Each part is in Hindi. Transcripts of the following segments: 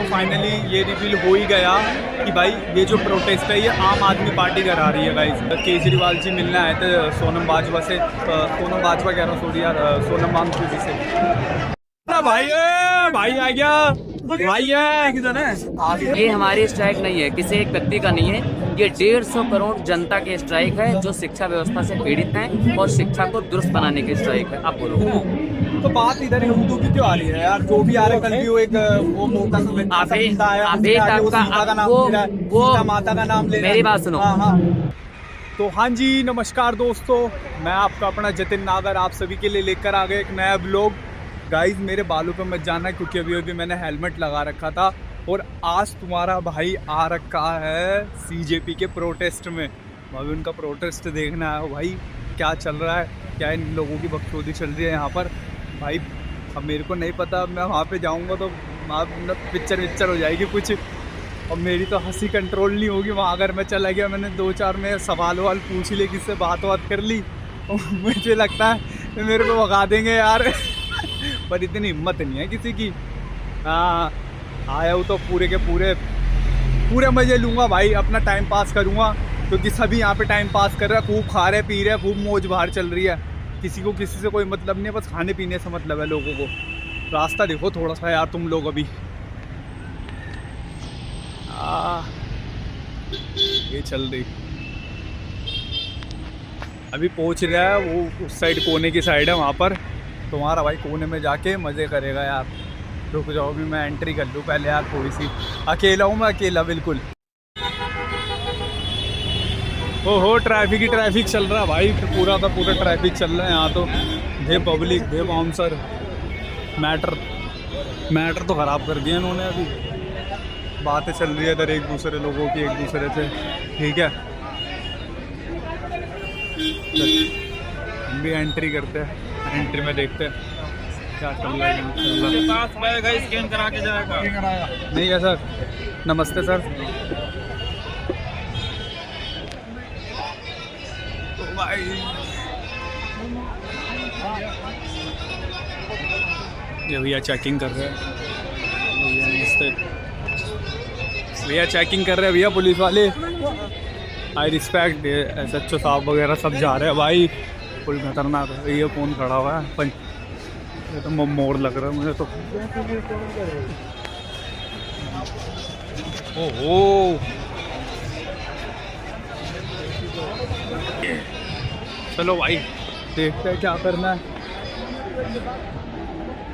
तो फाइनली ये रिवील हो ही गया कि भाई ये जो प्रोटेस्ट है ये आम आदमी पार्टी करा रही है गाइस। केजरीवाल जी मिलने आए थे सोनम बाजवा से, सोनम बाजवा कह रहा हूँ सॉरी यार, सोनम वांगचुक जी से। भाई आ गया भाई है किधर है? ये हमारी स्ट्राइक नहीं है, किसी एक व्यक्ति का नहीं है, ये 150 करोड़ जनता की स्ट्राइक है जो शिक्षा व्यवस्था से पीड़ित हैं और शिक्षा को दुरुस्त बनाने की स्ट्राइक है। आप बोलो। तो बात इधर हिंदू की क्यों आ रही है यार? जो भी आ रहा है, कल भी वो एक वो मोटा माता का नाम ले, मेरी बात सुनो। हाँ। तो हाँ जी नमस्कार दोस्तों, मैं आपका अपना जतिन नागर आप सभी के लिए लेकर आ गया एक नया ब्लॉग। गाइस मेरे बालों पे मत जाना क्योंकि अभी मैंने हेलमेट लगा रखा था और आज तुम्हारा भाई आ रखा है सीजेपी के प्रोटेस्ट में। अभी उनका प्रोटेस्ट देखना है भाई, क्या चल रहा है, क्या इन लोगों की बकचोदी चल रही है यहाँ पर भाई। अब मेरे को नहीं पता, मैं वहाँ पे जाऊँगा तो वहाँ पिक्चर हो जाएगी कुछ, और मेरी तो हंसी कंट्रोल नहीं होगी वहाँ। अगर मैं चला गया, मैंने 2-4 में सवाल पूछ लिए, किससे बात कर ली, मुझे लगता है मेरे को भगा देंगे यार। पर इतनी हिम्मत नहीं है किसी की। हाँ आया हूँ तो पूरे के पूरे मज़े लूँगा भाई, अपना टाइम पास करूँगा क्योंकि सभी यहाँ पे टाइम पास कर रहे हैं, खूब खा रहे पी रहे, खूब मौज बाहर चल रही है। किसी को किसी से कोई मतलब नहीं है, बस खाने पीने से मतलब है लोगों को। रास्ता देखो थोड़ा सा यार तुम लोग। अभी ये चल रही, अभी पहुँच रहा है वो उस साइड, कोने की साइड है वहाँ पर। तुम्हारा भाई कोने में जाके मज़े करेगा यार। रुक जाओ भी मैं एंट्री कर लूँ पहले यार थोड़ी सी। अकेला हूँ मैं, अकेला बिल्कुल। ओहो ट्रैफिक ही ट्रैफिक चल रहा है भाई, पूरा ट्रैफिक चल रहा है यहाँ तो। दे पब्लिक दे बाउंसर, मैटर तो ख़राब कर दिया इन्होंने। अभी बातें चल रही है इधर एक दूसरे लोगों की, एक दूसरे से, ठीक है। हम भी एंट्री करते हैं, एंट्री में देखते हैं क्या चल रहा है। स्कैन करा के जाएगा नहीं है सर। नमस्ते सर। तो भाई ये भैया चेकिंग कर रहे हैं, भैया नमस्ते, भैया चेकिंग कर रहे हैं भैया पुलिस वाले। आई रिस्पेक्ट SHO साहब वगैरह सब जा रहे हैं भाई, फुल खतरनाक है। ये कौन खड़ा हुआ है? ये तो मोड़ लग रहा है मुझे तो। ओहो चलो भाई देखते हैं क्या करना है।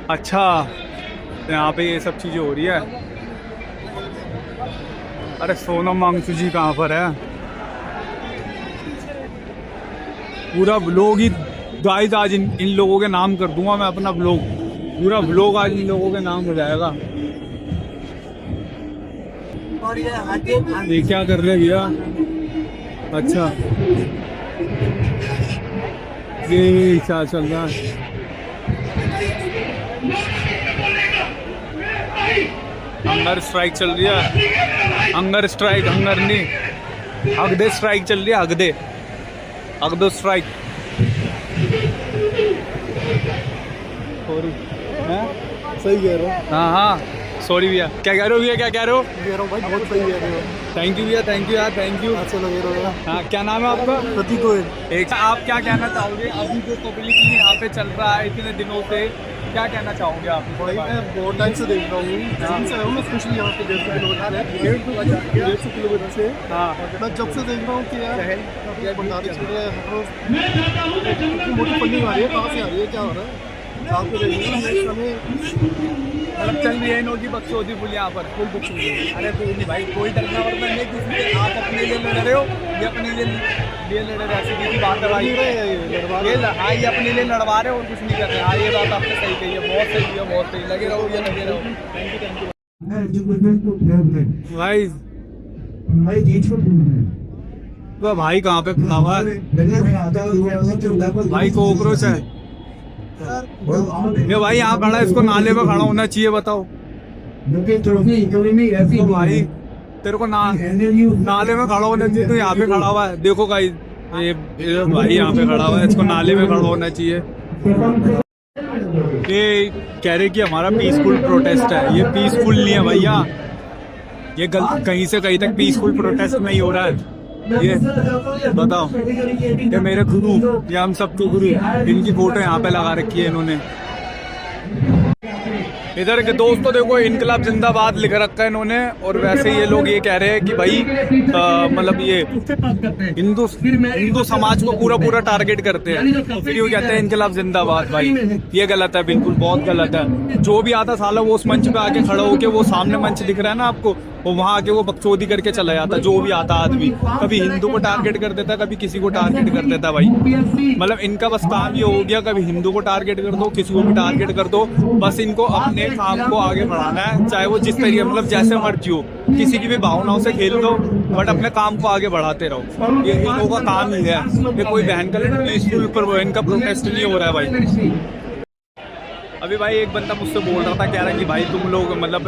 अच्छा यहाँ पे ये सब चीज़ें हो रही है। अरे सोनम वांगचुक जी कहाँ पर है? पूरा ब्लॉग ही गाइस आज इन लोगों के नाम कर दूंगा मैं, अपना ब्लॉग, पूरा ब्लॉग आज इन लोगों के नाम हो जाएगा। ये क्या कर रहे हैं भैया? अच्छा ये क्या चल रहा है? हंगर स्ट्राइक चल रही है, हंगर स्ट्राइक, हंगर नहीं हगदे स्ट्राइक चल रही है, हगदो स्ट्राइक। सही कह रहे हो। हाँ सॉरी भैया। क्या कह रहे हो भैया, क्या कह रहे हो? कह रहा हूँ भाई बहुत सही कह रहे हो। थैंक यू भैया, थैंक यू यार, थैंक यू। अच्छा लगे रहेगा। हाँ क्या नाम है आपका? प्रतीक गोयल। एक आप क्या कहना चाहोगे अभी जो पब्लिकली यहाँ पे चल रहा है इतने दिनों से, क्या कहना चाहोगे आप? भाई मैं बहुत टाइम से देख रहा हूँ, मैं स्पेशली यहाँ पे 150 किलोमीटर से। हाँ मैं जब से देख रहा हूँ कि यार भंडारे चल रहे हैं, मोटी फंडिंग आ रही है, कहाँ से आ रही है, क्या हो रहा है? आप तो मतलब चल रही है इनों की बकचोदी फुल यहाँ पर, फुल बकचोदी। अरे कोई नहीं भाई, कोई डरना वरना नहीं, किसी आप अपने लिए लड़ रहे हो, ये अपने लिए लड़ रहे, ऐसी की बात है भाई। हाँ ये अपने लिए लड़वा रहे हो और कुछ नहीं कर रहे। हाँ ये बात आपने सही कही है, बहुत सही है, बहुत सही। लगे रहो ये, लगे रहो। भाई भाई कहाँ पे खड़ा हुआ है भाई? कॉकरोच है ये भाई, यहाँ खड़ा है, इसको नाले में खड़ा होना चाहिए, बताओ भाई। तेरे को नाले में खड़ा होना चाहिए, तो यहाँ पे खड़ा हुआ है। देखो गाइस ये भाई यहाँ पे खड़ा हुआ है, इसको नाले में खड़ा होना चाहिए। ये कह रहे कि हमारा पीसफुल प्रोटेस्ट है, ये पीसफुल नहीं है भैया, ये कहीं से कहीं तक पीसफुल प्रोटेस्ट नहीं हो रहा है। ये बताओ, ये मेरे गुरु, ये हम सबके गुरु, इनकी फोटो यहाँ पे लगा रखी है इन्होंने। इधर के दोस्तों देखो, इनकलाब जिंदाबाद लिख रखा है इन्होंने। और वैसे ये लोग ये कह रहे हैं कि भाई मतलब ये हिंदू समाज को पूरा टारगेट करते हैं, तो फिर ये कहते हैं इनकलाब जिंदाबाद। भाई ये गलत है, बिल्कुल बहुत गलत है। जो भी आता साला वो उस मंच पे आके खड़ा होके, वो सामने मंच दिख रहा है ना आपको, वो वहाँ आके वो बकचोदी करके चला जाता। जो भी आता आदमी कभी हिंदू को टारगेट कर देता, कभी किसी को टारगेट कर देता। भाई मतलब इनका बस काम ये हो गया, कभी हिंदू को टारगेट कर दो, किसी को भी टारगेट कर दो, बस इनको अपने काम को आगे बढ़ाना है, चाहे वो जिस तरीके मतलब जैसे मर्जी हो, किसी की भी भावनाओं से खेल दो, बट अपने काम को आगे बढ़ाते रहो। ये इन लोगों का काम ही है। ये कोई बहन का पीसफुल पर इनका प्रोटेस्ट नहीं हो रहा है भाई। अभी भाई एक बंदा मुझसे बोल रहा था, कह रहा है कि भाई तुम लोग मतलब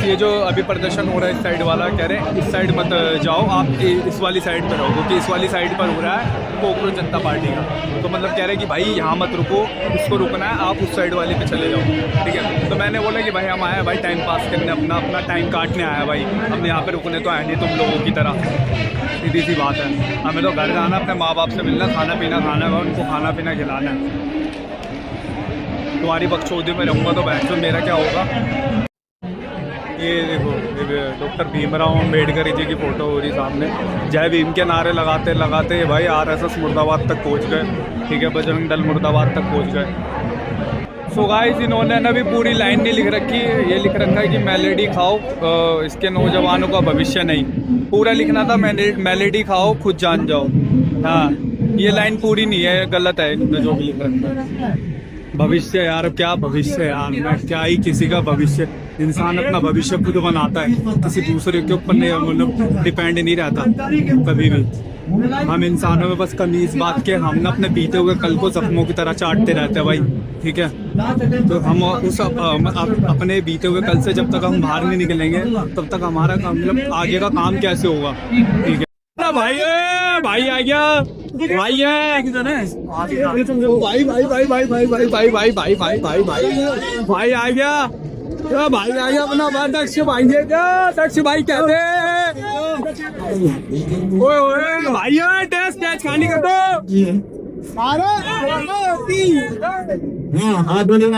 ये जो अभी प्रदर्शन हो रहा है इस साइड वाला, कह रहे हैं इस साइड मत जाओ, आप इस वाली साइड पर रहो, क्योंकि इस वाली साइड पर हो रहा है कोकरोच जनता पार्टी का। तो मतलब कह रहे हैं कि भाई यहाँ मत रुको, इसको रुकना है, आप उस साइड वाले पे चले जाओ, ठीक है। तो मैंने बोला कि भाई हम आए भाई टाइम पास करने, अपना टाइम काटने आया भाई, हम यहाँ पे रुकने तो आए नहीं तुम लोगों की तरह। सीधी सी बात है, हमें तो घर जाना, अपने माँ बाप से मिलना, खाना पीना खाना है, उनको खाना पीना खिलाना है। तुम्हारी बकचोदी में रहूँगा तो बहन, मेरा क्या होगा। ये देखो, डॉक्टर भीमराव अम्बेडकर जी की फोटो हो रही सामने। जय भीम के नारे लगाते लगाते भाई आरएसएस मुर्दाबाद तक पहुंच गए, ठीक है, बजरंग दल मुर्दाबाद तक पहुंच गए। सो गाइस, इन्होंने ना भी पूरी लाइन नहीं लिख रखी, ये लिख रखा है कि मेलेडी खाओ, इसके नौजवानों का भविष्य नहीं। पूरा लिखना था मेलेडी खाओ खुद जान जाओ। हाँ, ये लाइन पूरी नहीं है, गलत है इन्होंने जो भी लिख रखा है। भविष्य यार, क्या भविष्य यार, मैं क्या ही किसी का भविष्य। इंसान अपना भविष्य खुद बनाता है, किसी दूसरे के ऊपर मतलब डिपेंड नहीं रहता कभी भी। हम इंसानों में बस कमी इस बात के, हम ना अपने बीते हुए कल को जख्मों की तरह चाटते रहते हैं भाई, ठीक है। तो हम उस अपने बीते हुए कल से जब तक हम बाहर नहीं निकलेंगे, तब तक हमारा मतलब आगे का काम कैसे होगा, ठीक है। भाई भाई आ गया, भाई है किधर है? भाई भाई भाई भाई भाई भाई भाई भाई भाई भाई भाई भाई भाई आ गया, भाई आ गया अपना बात। दक्ष भाई है क्या? दक्ष भाई कहते हैं ओए ओए भाई है, टेस्ट कैच खानी कर दो। हाथ धोना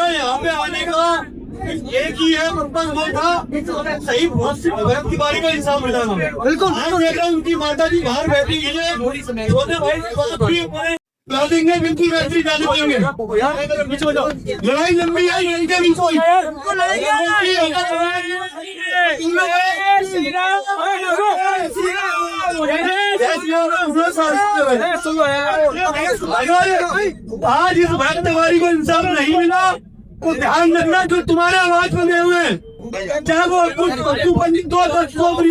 यहाँ पे आने का एक ही है पर्पज, वो था सही बहुत सी भगत की बारी का इंसान मिला। बिल्कुल देख रहा हूँ उनकी माता जी बाहर बैठी है, देंगे बिल्कुल वैसे ही लड़ाई लंबी है, इनके बीच आज इस भक्तवारी को इंसाफ नहीं मिला तो ध्यान रखना, जो तुम्हारे आवाज बने हुए हैं, चाहे वो पंडित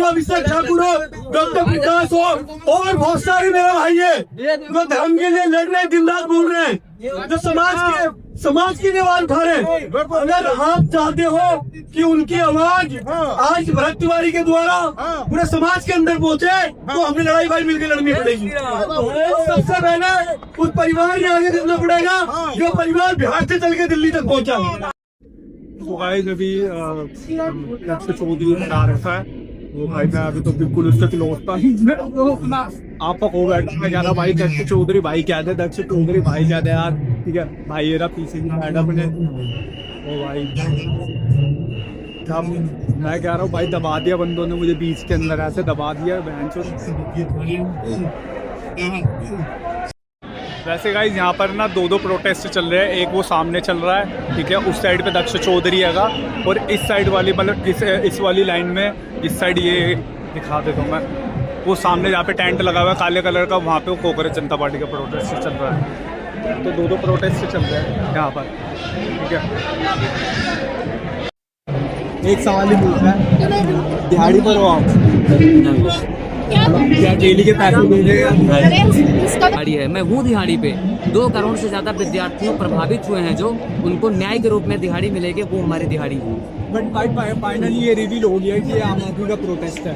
अभिषेक ठाकुर हो, डॉक्टर विकास हो, और बहुत सारे मेरे भाई है जो धर्म के लिए लड़ रहे, दिन रात बोल रहे हैं, जो समाज की आवाज उठा रहे हैं। अगर आप चाहते हो कि उनकी आवाज आज भक्तवारी के द्वारा पूरे समाज के अंदर पहुंचे, तो हमें लड़ाई भाई मिलकर लड़नी पड़ेगी। सबसे पहले उस परिवार में आगे चलना पड़ेगा जो परिवार बिहार से चल के दिल्ली तक पहुंचा। तो गाइस अभी चौधरी बता रखा है वो भाई, मैं अभी तो बिल्कुल उससे क्लोज था। आप हो बैठा जा रहा भाई, दक्ष चौधरी भाई क्या थे, दक्ष चौधरी भाई क्या थे यार, ठीक है भाई। ये रहा पीछे की मैडम ने, ओ भाई मैं कह रहा हूँ भाई, दबा दिया बंदों ने मुझे बीच के अंदर, ऐसे दबा दिया बहन चो। वैसे गाइस यहाँ पर ना दो प्रोटेस्ट चल रहे हैं, एक वो सामने चल रहा है, ठीक है, उस साइड पे दक्ष चौधरी हैगा, और इस साइड वाली मतलब इस वाली लाइन में इस साइड ये दिखा देता हूँ मैं, वो सामने जहाँ पे टेंट लगा हुआ है काले कलर का, वहाँ पे वो कोकरोच जनता पार्टी का प्रोटेस्ट चल रहा है। तो दो प्रोटेस्ट चल रहे हैं यहाँ पर, ठीक है। एक सवाल ही पूछना है, दिहाड़ी पर हो आप? क्या डेली के पैसे दे देगा? दिहाड़ी है, मैं हूँ दिहाड़ी पे। 2 करोड़ से ज्यादा विद्यार्थियों प्रभावित हुए हैं, जो उनको न्याय के रूप में दिहाड़ी मिलेगी, वो हमारी दिहाड़ी है। बट भाई फाइनली ये रिवील हो गया कि ये आम आदमी का प्रोटेस्ट है।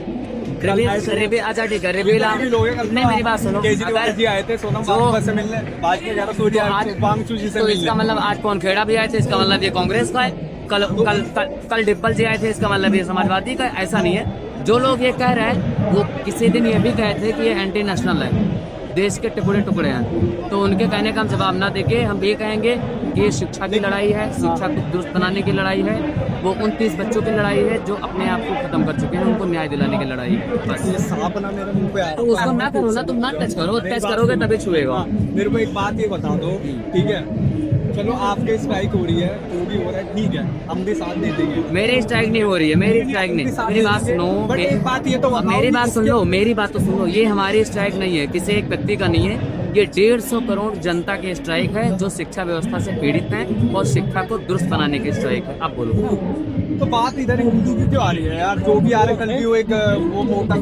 अच्छा ठीक है, रिवील नहीं, मेरी बात सुनो। केजरीवाल जी आए थे सोनम वांगचुक से मिलने, भाजपा ज्यादा सूर्या वांगचुक जी से तो मिलने। इसका मतलब आज कौन खेड़ा भी आए थे, इसका मतलब ये कांग्रेस का है। कल डिब्बल जी आए थे, इसका मतलब ये समाजवादी का है। ऐसा नहीं है। जो लोग ये कह रहे हैं, वो किसी दिन ये भी कहे थे कि ये एंटी नेशनल है, देश के टुकड़े टुकड़े हैं। तो उनके कहने का हम जवाब ना देके हम ये कहेंगे कि ये शिक्षा की लड़ाई है, शिक्षा को दुरुस्त बनाने की लड़ाई है। वो 29 बच्चों की लड़ाई है जो अपने आप को खत्म कर चुके हैं, उनको न्याय दिलाने की लड़ाई है। बस ये सांप ना मेरे मुंह पे आ तो उसको ना करो ना, तुम ना टच करो, टच करोगे तभी छुएगा। हाँ, मेरे को एक बात ये बता दो, ठीक है? चलो आपके स्ट्राइक हो रही है, जो भी हो रहा है ठीक है, हम भी साथ दे देंगे। मेरी स्ट्राइक नहीं हो रही है, मेरी स्ट्राइक नहीं। मेरी बात सुनो, बट एक बात ये तो बताओ, मेरी बात सुन लो, मेरी बात तो सुन लो। ये हमारी स्ट्राइक नहीं है, किसी एक व्यक्ति का नहीं है। ये 150 करोड़ जनता की स्ट्राइक है, जो शिक्षा व्यवस्था से पीड़ित हैं और शिक्षा को दुरुस्त बनाने की स्ट्राइक है। आप बोलो। तो बात इधर हिंदू की क्यों आ रही है यार? जो भी आ रहा है, कल भी वो एक वो मोटा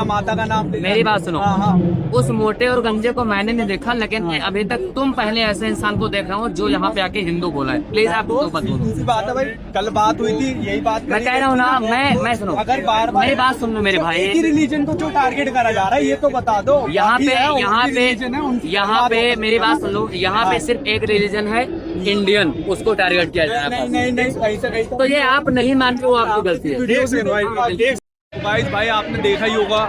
माता का नाम। मेरी बात सुनो, हाँ, हाँ। उस मोटे और गंजे को मैंने नहीं देखा, लेकिन अभी तक तुम पहले ऐसे इंसान को देख रहे हो जो यहाँ पे आके हिंदू बोला है। प्लीज आप तो मत बोलो। दूसरी बात है भाई, कल बात हुई थी, यही बात मैं कह रहा हूँ ना, मैं सुनो, अगर बार बार मेरी बात सुन लो मेरे भाई। रिलीजन को जो टारगेट करा जा रहा है, ये तो बता दो। यहाँ पे मेरी बात सुन लो, यहाँ पे सिर्फ एक रिलीजन है, इंडियन, उसको टारगेट किया जा रहा है। नहीं, तो ये आप नहीं मानते हो, आपकी गलती है। भाई आपने देखा ही होगा,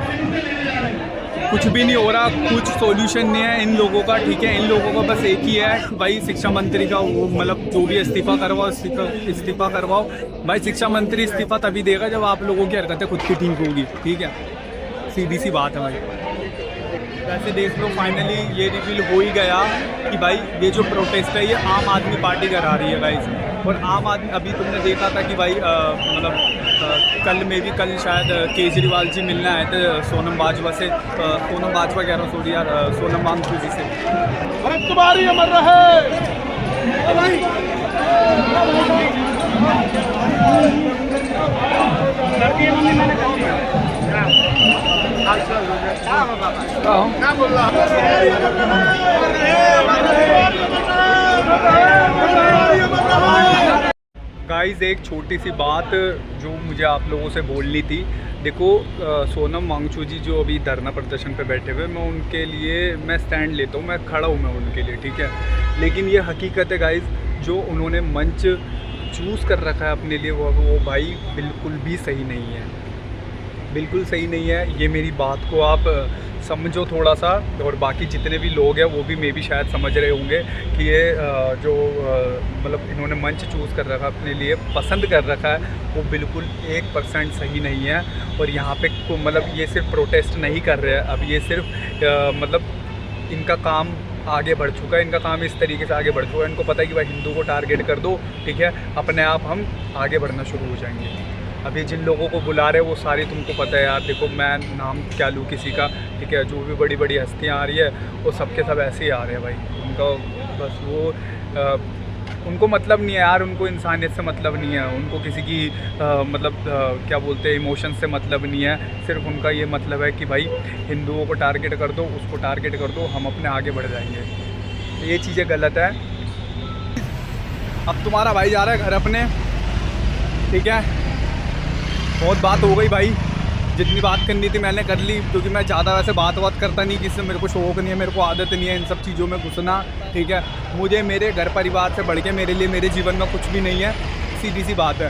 कुछ भी नहीं हो रहा, कुछ सॉल्यूशन नहीं है इन लोगों का, ठीक है? इन लोगों का बस एक ही है भाई, शिक्षा मंत्री का वो मतलब जो भी इस्तीफा करवाओ। भाई शिक्षा मंत्री इस्तीफा तभी देगा जब आप लोगों की हरकतें खुद की ठीक होगी, ठीक है? सीधी सी बात है भाई। वैसे देख लो, फाइनली ये रिवील हो ही गया कि भाई ये जो प्रोटेस्ट है, ये आम आदमी पार्टी करा रही है गाइस। और आम आदमी, अभी तुमने देखा था कि भाई कल शायद केजरीवाल जी मिलने आए थे सोनम बाजवा कह रहा हूँ, सॉरी यार, सोनम वांगचुक जी से। तुम्हारी अमर रहे। गाइस एक छोटी सी बात जो मुझे आप लोगों से बोलनी थी। देखो सोनम वांगचुक जी जो अभी धरना प्रदर्शन पे बैठे हुए, मैं उनके लिए मैं स्टैंड लेता हूँ, मैं खड़ा हूँ मैं उनके लिए, ठीक है? लेकिन ये हकीकत है गाइस, जो उन्होंने मंच चूज़ कर रखा है अपने लिए, वो भाई बिल्कुल भी सही नहीं है, बिल्कुल सही नहीं है। ये मेरी बात को आप समझो थोड़ा सा, और बाकी जितने भी लोग हैं वो भी मे भी शायद समझ रहे होंगे कि ये जो मतलब इन्होंने मंच चूज़ कर रखा अपने लिए, पसंद कर रखा है, वो बिल्कुल 1% सही नहीं है। और यहाँ पे मतलब ये सिर्फ प्रोटेस्ट नहीं कर रहे हैं, अब ये सिर्फ मतलब इनका काम आगे बढ़ चुका है, इनका काम इस तरीके से आगे बढ़ चुका है, इनको पता है कि भाई हिंदू को टारगेट कर दो, ठीक है, अपने आप हम आगे बढ़ना शुरू हो जाएंगे। अभी जिन लोगों को बुला रहे हैं वो सारी तुमको पता है यार, देखो मैं नाम क्या लूँ किसी का, ठीक है? जो भी बड़ी बड़ी हस्तियाँ आ रही है वो सबके सब ऐसे ही आ रहे हैं भाई। उनका बस वो उनको मतलब नहीं है यार, उनको इंसानियत से मतलब नहीं है, उनको किसी की क्या बोलते हैं, इमोशन से मतलब नहीं है। सिर्फ उनका ये मतलब है कि भाई हिंदुओं को टारगेट कर दो, उसको टारगेट कर दो, हम अपने आगे बढ़ जाएंगे। तो ये चीज़ें गलत है। अब तुम्हारा भाई जा रहा है घर अपने, ठीक है? बहुत बात हो गई भाई, जितनी बात करनी थी मैंने कर ली, क्योंकि मैं ज़्यादा वैसे बात करता नहीं, किससे मेरे को शौक नहीं है, मेरे को आदत नहीं है इन सब चीज़ों में घुसना, ठीक है? मुझे मेरे घर परिवार से बढ़ के मेरे लिए मेरे जीवन में कुछ भी नहीं है, सीधी सी बात है।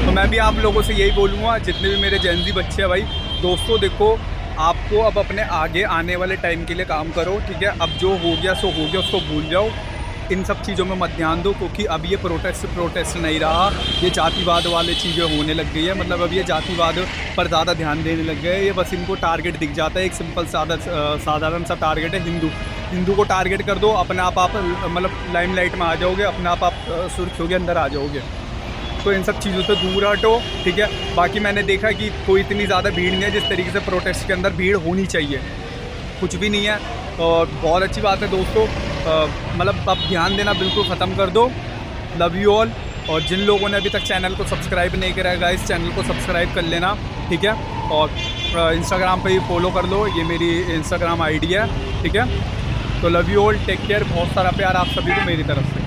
तो मैं भी आप लोगों से यही बोलूँगा, जितने भी मेरे जेन ज़ी बच्चे हैं भाई, दोस्तों देखो, आपको अब अपने आगे आने वाले टाइम के लिए काम करो, ठीक है? अब जो हो गया सो हो गया, उसको भूल जाओ, इन सब चीज़ों में मत ध्यान दो, क्योंकि अब ये प्रोटेस्ट नहीं रहा, ये जातिवाद वाली चीज़ें होने लग गई है। मतलब अब ये जातिवाद पर ज़्यादा ध्यान देने लग गए, ये बस इनको टारगेट दिख जाता है, एक सिंपल साधारण सा टारगेट है, हिंदू को टारगेट कर दो, अपने आप मतलब लाइमलाइट में आ जाओगे, अपने आप सुर्खियों के अंदर आ जाओगे। तो इन सब चीज़ों से दूर हटो, ठीक है? बाकी मैंने देखा कि कोई इतनी ज़्यादा भीड़ नहीं है जिस तरीके से प्रोटेस्ट के अंदर भीड़ होनी चाहिए, कुछ भी नहीं है। और बहुत अच्छी बात है दोस्तों, मतलब अब ध्यान देना बिल्कुल ख़त्म कर दो। Love you all. और जिन लोगों ने अभी तक चैनल को सब्सक्राइब नहीं करा है गाइस, चैनल को सब्सक्राइब कर लेना, ठीक है। और इंस्टाग्राम पे ही फॉलो कर लो, ये मेरी इंस्टाग्राम आईडी है, ठीक है। तो love you all, take care, बहुत सारा प्यार आप सभी को मेरी तरफ से।